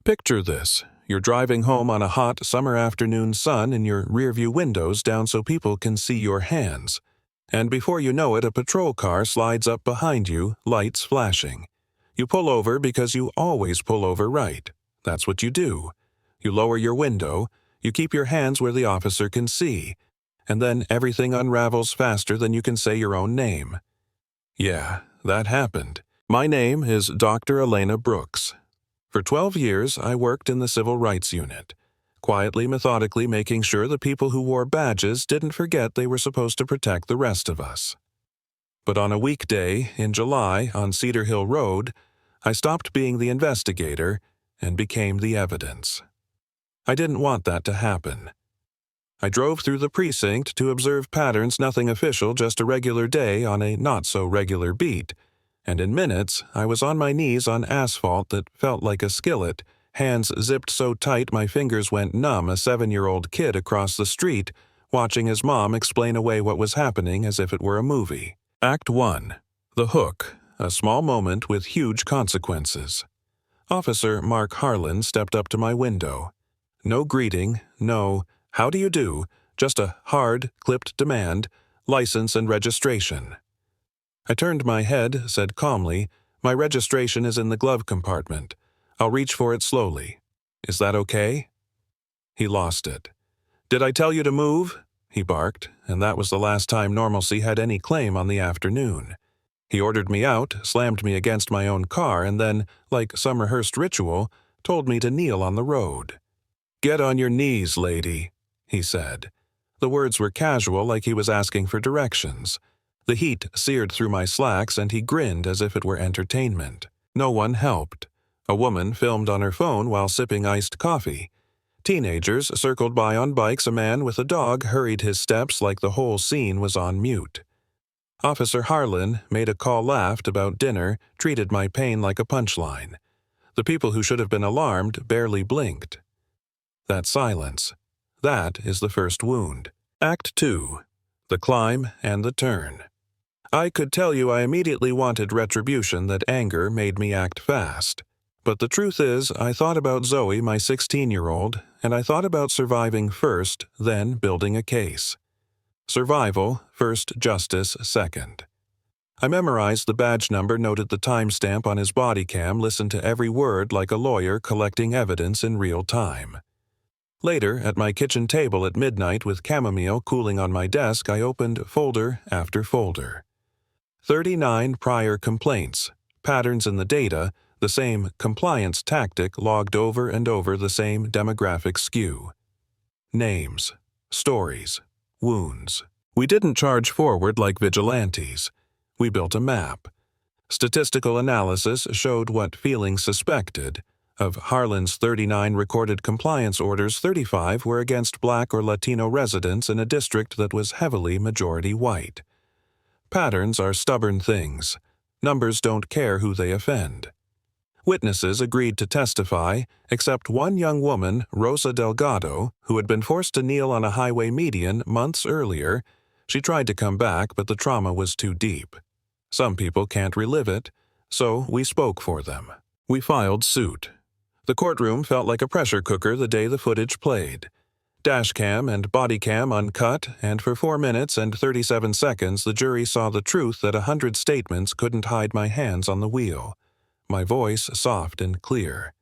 Picture this. You're driving home on a hot summer afternoon, sun in your rearview windows down so people can see your hands. And before you know it, a patrol car slides up behind you, lights flashing. You pull over because you always pull over right. That's what you do. You lower your window, you keep your hands where the officer can see, and then everything unravels faster than you can say your own name. Yeah, that happened. My name is Dr. Elena Brooks. For 12 years, I worked in the Civil Rights Unit, quietly, methodically making sure the people who wore badges didn't forget they were supposed to protect the rest of us. But on a weekday in July on Cedar Hill Road, I stopped being the investigator and became the evidence. I didn't want that to happen. I drove through the precinct to observe patterns, nothing official, just a regular day on a not-so-regular beat, and in minutes I was on my knees on asphalt that felt like a skillet, hands zipped so tight my fingers went numb, a 7-year-old kid across the street, watching his mom explain away what was happening as if it were a movie. Act 1. The Hook, a small moment with huge consequences. Officer Mark Harlan stepped up to my window. No greeting, no, "How do you do?" Just a hard, clipped demand, license and registration. I turned my head, said calmly, "My registration is in the glove compartment. I'll reach for it slowly. Is that okay?" He lost it. "Did I tell you to move?" he barked, and that was the last time normalcy had any claim on the afternoon. He ordered me out, slammed me against my own car, and then, like some rehearsed ritual, told me to kneel on the road. "Get on your knees, lady," he said. The words were casual, like he was asking for directions. The heat seared through my slacks, and he grinned as if it were entertainment. No one helped. A woman filmed on her phone while sipping iced coffee. Teenagers circled by on bikes. A man with a dog hurried his steps like the whole scene was on mute. Officer Harlan made a call, laughed about dinner, treated my pain like a punchline. The people who should have been alarmed barely blinked. That silence. That is the first wound. Act 2. The Climb and the Turn. I could tell you I immediately wanted retribution, that anger made me act fast. But the truth is, I thought about Zoe, my 16-year-old, and I thought about surviving first, then building a case. Survival first, justice second. I memorized the badge number, noted the timestamp on his body cam, listened to every word like a lawyer collecting evidence in real time. Later, at my kitchen table at midnight with chamomile cooling on my desk, I opened folder after folder. 39 prior complaints, patterns in the data, the same compliance tactic logged over and over, the same demographic skew. Names, stories, wounds. We didn't charge forward like vigilantes. We built a map. Statistical analysis showed what feelings suspected. Of Harlan's 39 recorded compliance orders, 35 were against Black or Latino residents in a district that was heavily majority white. Patterns are stubborn things. Numbers don't care who they offend. Witnesses agreed to testify, except one young woman, Rosa Delgado, who had been forced to kneel on a highway median months earlier. She tried to come back, but the trauma was too deep. Some people can't relive it, so we spoke for them. We filed suit. The courtroom felt like a pressure cooker the day the footage played. Dashcam and bodycam uncut, and for 4 minutes and 37 seconds the jury saw the truth that 100 statements couldn't hide my hands on the wheel. My voice soft and clear,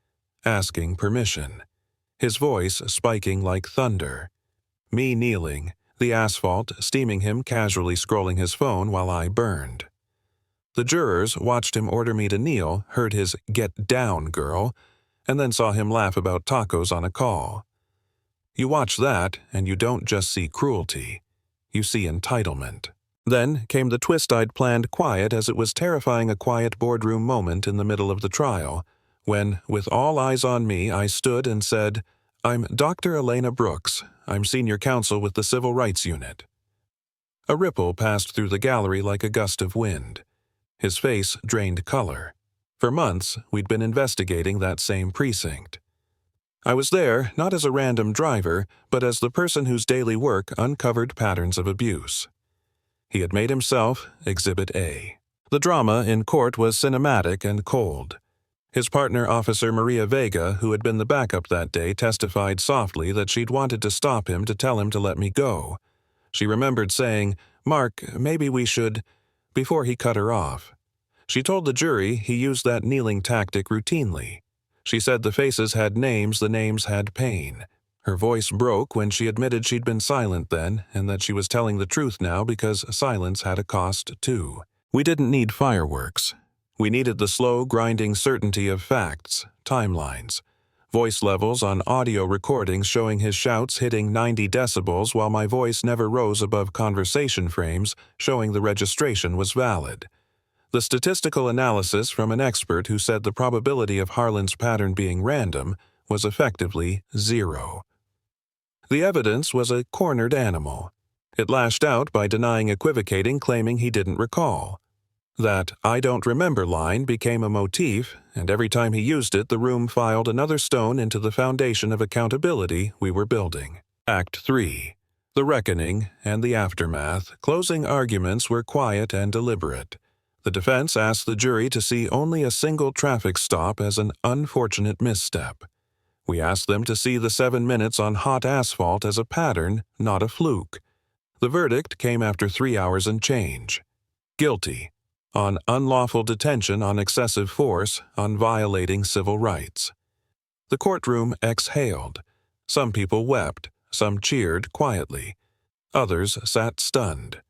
asking permission. His voice spiking like thunder. Me kneeling, the asphalt steaming, him casually scrolling his phone while I burned. The jurors watched him order me to kneel, heard his "get down, girl," and then saw him laugh about tacos on a call. You watch that, and you don't just see cruelty. You see entitlement. Then came the twist I'd planned, quiet as it was terrifying, a quiet boardroom moment in the middle of the trial, when, with all eyes on me, I stood and said, "I'm Dr. Elena Brooks. I'm senior counsel with the Civil Rights Unit." A ripple passed through the gallery like a gust of wind. His face drained color. For months, we'd been investigating that same precinct. I was there not as a random driver, but as the person whose daily work uncovered patterns of abuse. He had made himself Exhibit A. The drama in court was cinematic and cold. His partner, Officer Maria Vega, who had been the backup that day, testified softly that she'd wanted to stop him to tell him to let me go. She remembered saying, "Mark, maybe we should," before he cut her off. She told the jury he used that kneeling tactic routinely. She said the faces had names, the names had pain. Her voice broke when she admitted she'd been silent then, and that she was telling the truth now because silence had a cost too. We didn't need fireworks. We needed the slow, grinding certainty of facts, timelines. Voice levels on audio recordings showing his shouts hitting 90 decibels while my voice never rose above conversation frames showing the registration was valid. The statistical analysis from an expert who said the probability of Harlan's pattern being random was effectively 0. The evidence was a cornered animal. It lashed out by denying equivocating, claiming he didn't recall. That "I don't remember" line became a motif, and every time he used it, the room filed another stone into the foundation of accountability we were building. Act 3. The reckoning and the aftermath. Closing arguments were quiet and deliberate. The defense asked the jury to see only a single traffic stop as an unfortunate misstep. We asked them to see the 7 minutes on hot asphalt as a pattern, not a fluke. The verdict came after 3 hours and change. Guilty. On unlawful detention, on excessive force, on violating civil rights. The courtroom exhaled. Some people wept, some cheered quietly. Others sat stunned.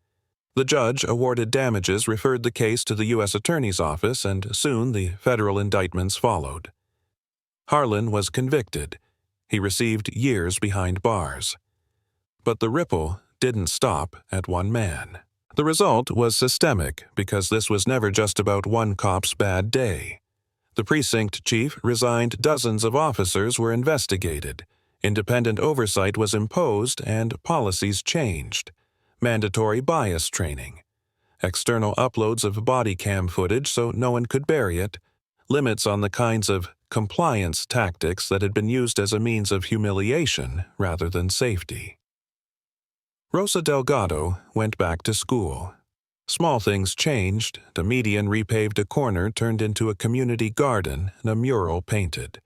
The judge awarded damages, referred the case to the U.S. Attorney's Office, and soon the federal indictments followed. Harlan was convicted. He received years behind bars. But the ripple didn't stop at one man. The result was systemic because this was never just about one cop's bad day. The precinct chief resigned, dozens of officers were investigated, independent oversight was imposed, and policies changed. Mandatory bias training. External uploads of body cam footage so no one could bury it. Limits on the kinds of compliance tactics that had been used as a means of humiliation rather than safety. Rosa Delgado went back to school. Small things changed. The median repaved a corner turned into a community garden and a mural painted.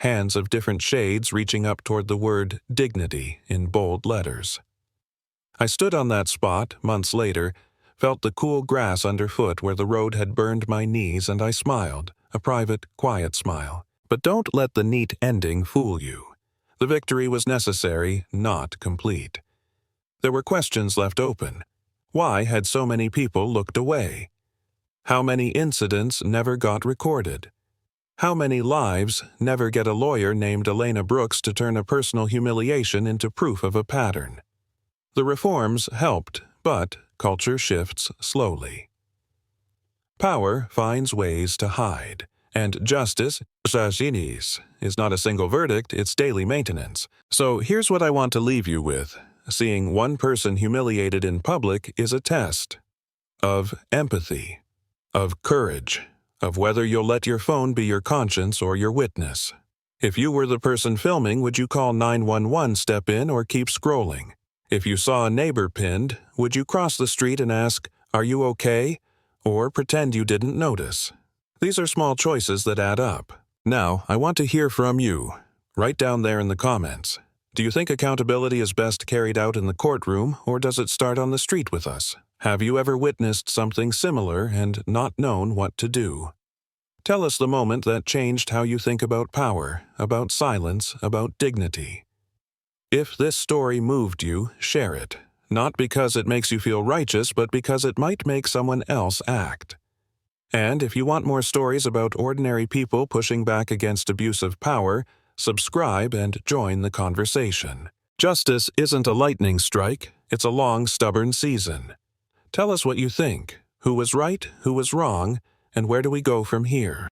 Hands of different shades reaching up toward the word dignity in bold letters. I stood on that spot months later, felt the cool grass underfoot where the road had burned my knees, and I smiled, a private, quiet smile. But don't let the neat ending fool you. The victory was necessary, not complete. There were questions left open. Why had so many people looked away? How many incidents never got recorded? How many lives never get a lawyer named Elena Brooks to turn a personal humiliation into proof of a pattern? The reforms helped, but culture shifts slowly. Power finds ways to hide, and justice, is not a single verdict, it's daily maintenance. So here's what I want to leave you with. Seeing one person humiliated in public is a test of empathy, of courage, of whether you'll let your phone be your conscience or your witness. If you were the person filming, would you call 911, step in, or keep scrolling? If you saw a neighbor pinned, would you cross the street and ask, "Are you okay?" or pretend you didn't notice? These are small choices that add up. Now, I want to hear from you. Write down there in the comments. Do you think accountability is best carried out in the courtroom, or does it start on the street with us? Have you ever witnessed something similar and not known what to do? Tell us the moment that changed how you think about power, about silence, about dignity. If this story moved you, share it. Not because it makes you feel righteous, but because it might make someone else act. And if you want more stories about ordinary people pushing back against abuse of power, subscribe and join the conversation. Justice isn't a lightning strike, it's a long, stubborn season. Tell us what you think. Who was right, who was wrong, and where do we go from here?